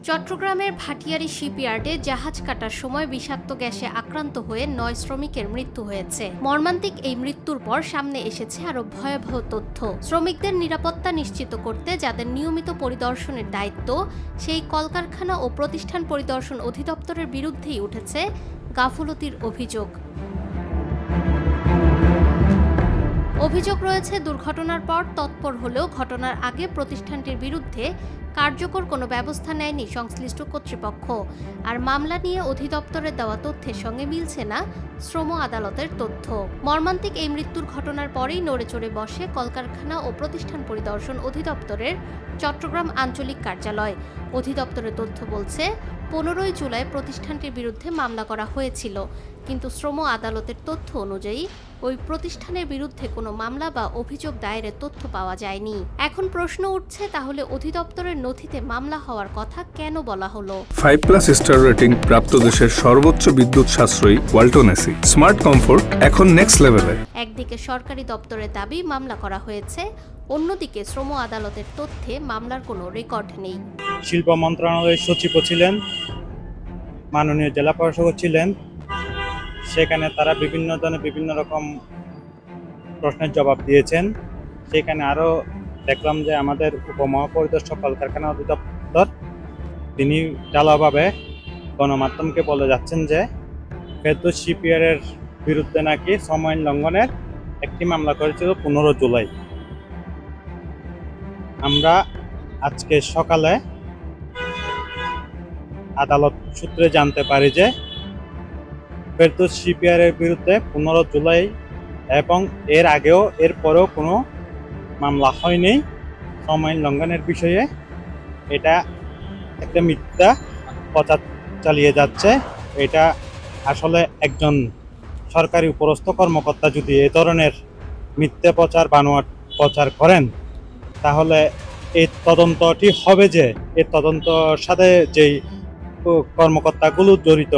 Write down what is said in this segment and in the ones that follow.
চট্টগ্রামের ভাটিয়ারী শিপইয়ার্ডে জাহাজ কাটার সময় বিষাক্ত গ্যাসে আক্রান্ত হয়ে ৯ শ্রমিকের মৃত্যু হয়েছে। মর্মান্তিক এই মৃত্যুর পর সামনে এসেছে আরো ভয়াবহ তথ্য। শ্রমিকদের নিরাপত্তা নিশ্চিত করতে যাদের নিয়মিত পরিদর্শনের দায়িত্ব, সেই কলকারখানা ও প্রতিষ্ঠান পরিদর্শন অধিদপ্তরের বিরুদ্ধেই উঠেছে গাফলতির অভিযোগ। অভিযোগ রয়েছে দুর্ঘটনার পর তৎপর হলেও ঘটনার আগে প্রতিষ্ঠানটির বিরুদ্ধে কার্যকর কোনো ব্যবস্থা নেয়নি সংশ্লিষ্ট কর্তৃপক্ষ। আর মামলা নিয়ে অধিদপ্তরের দেওয়া তথ্যের সঙ্গে মিলছে না শ্রম আদালতের তথ্য। মর্মান্তিক এই মৃত্যুর ঘটনার পরেই নড়েচড়ে বসে কলকারখানা ও প্রতিষ্ঠান পরিদর্শন অধিদপ্তরের চট্টগ্রাম আঞ্চলিক কার্যালয়। অধিদপ্তরের তথ্য বলছে 15ই জুলাই প্রতিষ্ঠানটির বিরুদ্ধে মামলা করা হয়েছিল, কিন্তু শ্রম আদালতের তথ্য অনুযায়ী ওই প্রতিষ্ঠানের বিরুদ্ধে কোনো মামলা বা অভিযোগ দায়েরের তথ্য পাওয়া যায়নি। এখন প্রশ্ন উঠছে, তাহলে অধিদপ্তরের নথিতে মামলা হওয়ার কথা কেন বলা হলো? 5+ স্টার রেটিং প্রাপ্ত দেশের সর্বোচ্চ বিদ্যুৎ সাশ্রয়ী ওয়ালটন এসি স্মার্ট কমফোর্ট এখন নেক্সট লেভেলে। একদিকে সরকারি দপ্তরের দাবি মামলা করা হয়েছে, অন্যদিকে শ্রম আদালতের তথ্যে মামলার কোনো রেকর্ড নেই। শিল্প মন্ত্রণালয়ের সচিবও ছিলেন, মাননীয় জেলা প্রশাসক ছিলেন, সেখানে তারা বিভিন্ন রকম প্রশ্নের জবাব দিয়েছেন। সেখানে আরও দেখলাম যে আমাদের উপমহাপরিদর্শক কলকারখানা অধিদপ্তর তিনি ঢালাওভাবে গণমাধ্যমকে বলে যাচ্ছেন যে ফেরদৌস শিপইয়ার্ডের বিরুদ্ধে নাকি শ্রম আইন লঙ্ঘনের একটি মামলা করেছিল 15 জুলাই। আমরা আজকে সকালে আদালত সূত্রে জানতে পারি যে ফেরদৌস শিপইয়ার্ডের বিরুদ্ধে 15 জুলাই এবং এর আগেও এর পরেও কোনো মামলা হয়নি শ্রম আইন লঙ্ঘনের বিষয়ে। এটা একটা মিথ্যা প্রচার চালিয়ে যাচ্ছে। এটা আসলে একজন সরকারি উপরস্থ কর্মকর্তা যদি এই ধরনের মিথ্যা প্রচার বানোয়াট প্রচার করেন, তাহলে এই তদন্তটি হবে যে এই তদন্তর সাথে যেই কর্মকর্তাগুলো জড়িত,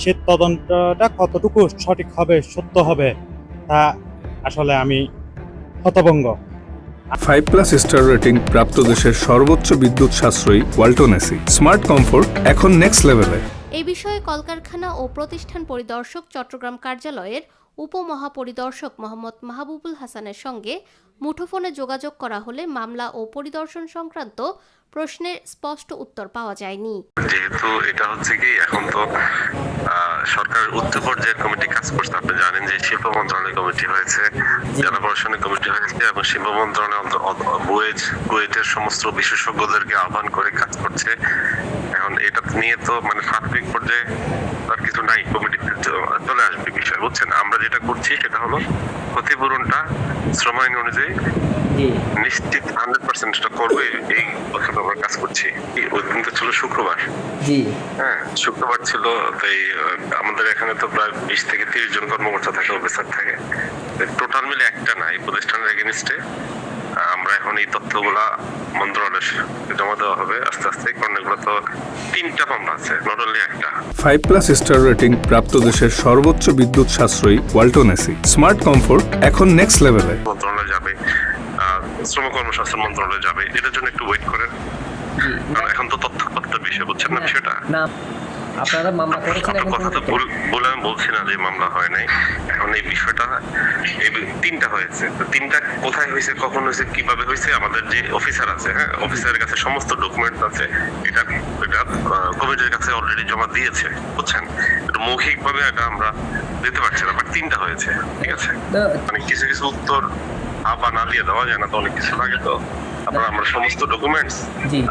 সে তদন্তটা কতটুকু সঠিক হবে, সত্য হবে, তা আসলে আমি হতভম্ব। 5+ স্টার রেটিং প্রাপ্ত দেশের সর্বোচ্চ বিদ্যুৎ সাশ্রয়ী ওয়ালটন এসি স্মার্ট কমফোর্ট এখন নেক্সট লেভেলে। এই বিষয়ে কলকারখানা ও প্রতিষ্ঠান পরিদর্শক চট্টগ্রাম কার্যালয়ের উপমহাপরিদর্শক মোহাম্মদ মাহবুবুল হাসানের সঙ্গে মুঠোফোনে যোগাযোগ করা হলে মামলা ও পরিদর্শন সংক্রান্ত প্রশ্নের স্পষ্ট উত্তর পাওয়া যায়নি। যেহেতু এটা হচ্ছে কি, এখন তো সরকারের উচ্চ পর্যায়ের কমিটি কাজ করছে। আপনি জানেন যে শিল্প মন্ত্রণালয় কমিটি হয়েছে, জেলা প্রশাসনিক কমিটি হয়েছে এবং শিল্প মন্ত্রণালয় বুয়েটের সমস্ত বিশেষজ্ঞদেরকে আহ্বান করে কাজ করছে। এখন এটা নিয়ে তো প্রাথমিক পর্যায়ে আর কিছু নাই, কমিটি চলে আসবে বিষয়, বুঝছেন। আমরা যেটা করছি সেটা হলো ক্ষতিপূরণটা শ্রম আইন অনুযায়ী নিশ্চিত 100% করবে, এই কথাটা আমরা কাজ করছি। ওই দিন তো ছিল শুক্রবার, হ্যাঁ শুক্রবার ছিল। তাই আমাদের এখানে তো প্রায় 20 থেকে 30 জন কর্মকর্তা থাকে, অফিসার থাকে, টোটাল মিলে একটা না এই প্রতিষ্ঠানের এগেইনস্টে। আমরা এখন এই তথ্যগুলা মন্ত্রণালয়ে জমা দেওয়া হবে আস্তে আস্তে, কারণ এগুলো তো 3টা মামলা আছে, নট অনলি একটা। 5+ স্টার রেটিং প্রাপ্ত দেশের সর্বোচ্চ বিদ্যুৎ সাশ্রয়ী ওয়ালটন এসি স্মার্ট কমফোর্ট এখন নেক্সট লেভেলে। মন্ত্রণালয় যাবে, শ্রম কর্মসংস্থান মন্ত্রণালয় যাবে, এটার জন্য একটু ওয়েট করেন, কারণ এখন তো তথ্যপত্রের বিষয়, বুঝছেন না বিষয়টা। আপনারা মামলা করেছেন, এখন কথা তো বলে আমি বলছি না যে মামলা হয় নাই। এখন এই বিষয়টা এই 3টা হয়েছে, তো 3টা কোথায় হয়েছে, কখন হয়েছে, কিভাবে হয়েছে, আমাদের যে অফিসার আছে, হ্যাঁ অফিসারের কাছে সমস্ত ডকুমেন্টস আছে। এটা কমিটির কাছে অলরেডি জমা দিয়েছে, বুঝছেন। এটা মৌখিক ভাবে এটা আমরা দিতে পারছি না, বাট 3টা হয়েছে, ঠিক আছে। কিছু কিছু উত্তর বা না দিয়ে দেওয়া যায় না, তো অনেক কিছু লাগে। তো আমরা সমস্ত ডকুমেন্টস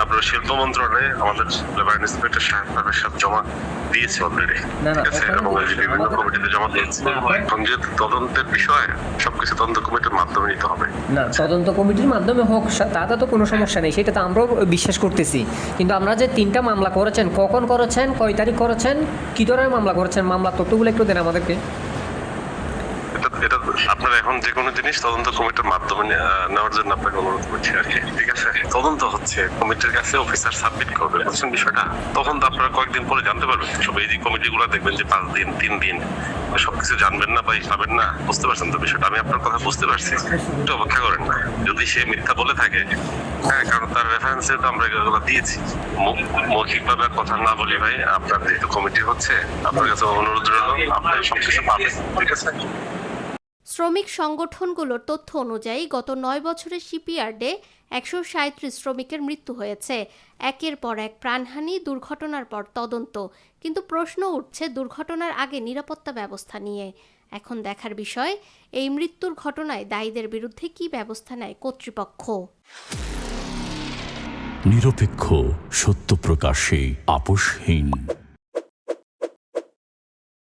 আপনার শিল্প মন্ত্রণালয়ে আমাদের লেবার ইন্সপেক্টর সাহেবের সাথে জমা দিয়েছে অলরেডি, ঠিক আছে, এবং বিভিন্ন কমিটিতে জমা দিয়েছে। এখন যেহেতু তদন্তের বিষয়, সবকিছু তদন্ত কমিটির মাধ্যমে নিতে হবে। না, তদন্ত কমিটির মাধ্যমে হোক, তাতে তো কোনো সমস্যা নেই, সেটা তো আমরাও বিশ্বাস করতেছি। কিন্তু আমরা যে 3টা মামলা করেছেন, কখন করেছেন, কয় তারিখ করেছেন, কি ধরনের মামলা করেছেন, মামলা তথ্যগুলো একটু দেন আমাদেরকে। এটা আপনারা এখন যে কোনো জিনিস তদন্ত কমিটির মাধ্যমে নেওয়ার জন্য আপনাকে অনুরোধ করছি আর কি, ঠিক আছে। তদন্ত হচ্ছে, কমিটির কাছে অফিসার সাবমিট করবে, বুঝছেন বিষয়টা। তখন তো আপনারা কয়েকদিন পরে জানতে পারবেন সব। এই যে কমিটিগুলো দেখবেন যে 5 দিন 3 দিন সবকিছু জানবেন না বা পাবেন না, বুঝতে পারছেন তো বিষয়টা। আমি আপনার কথা বুঝতে পারছি, একটু অপেক্ষা করেন না। যদি সে মিথ্যা বলে থাকে হ্যাঁ, কারণ তার রেফারেন্সে তো আমরা এগুলো দিয়েছি। মৌখিকভাবে কথা না বলি ভাই, আপনার যেহেতু কমিটি হচ্ছে, আপনার কাছে অনুরোধ রইল, আপনি সবকিছু পাবেন, ঠিক আছে? শ্রমিক সংগঠনগুলোর তথ্য অনুযায়ী গত 9 বছরে শিপইয়ার্ডে 137 শ্রমিকের মৃত্যু হয়েছে। একের পর এক প্রাণহানি, দুর্ঘটনার পর তদন্ত, কিন্তু প্রশ্ন উঠছে দুর্ঘটনার আগে নিরাপত্তা ব্যবস্থা নিয়ে। এখন দেখার বিষয় এই মৃত্যুর ঘটনায় দায়ীদের বিরুদ্ধে কী ব্যবস্থা নেয় কর্তৃপক্ষ। নিরপেক্ষ, সত্য প্রকাশে আপোষহীন।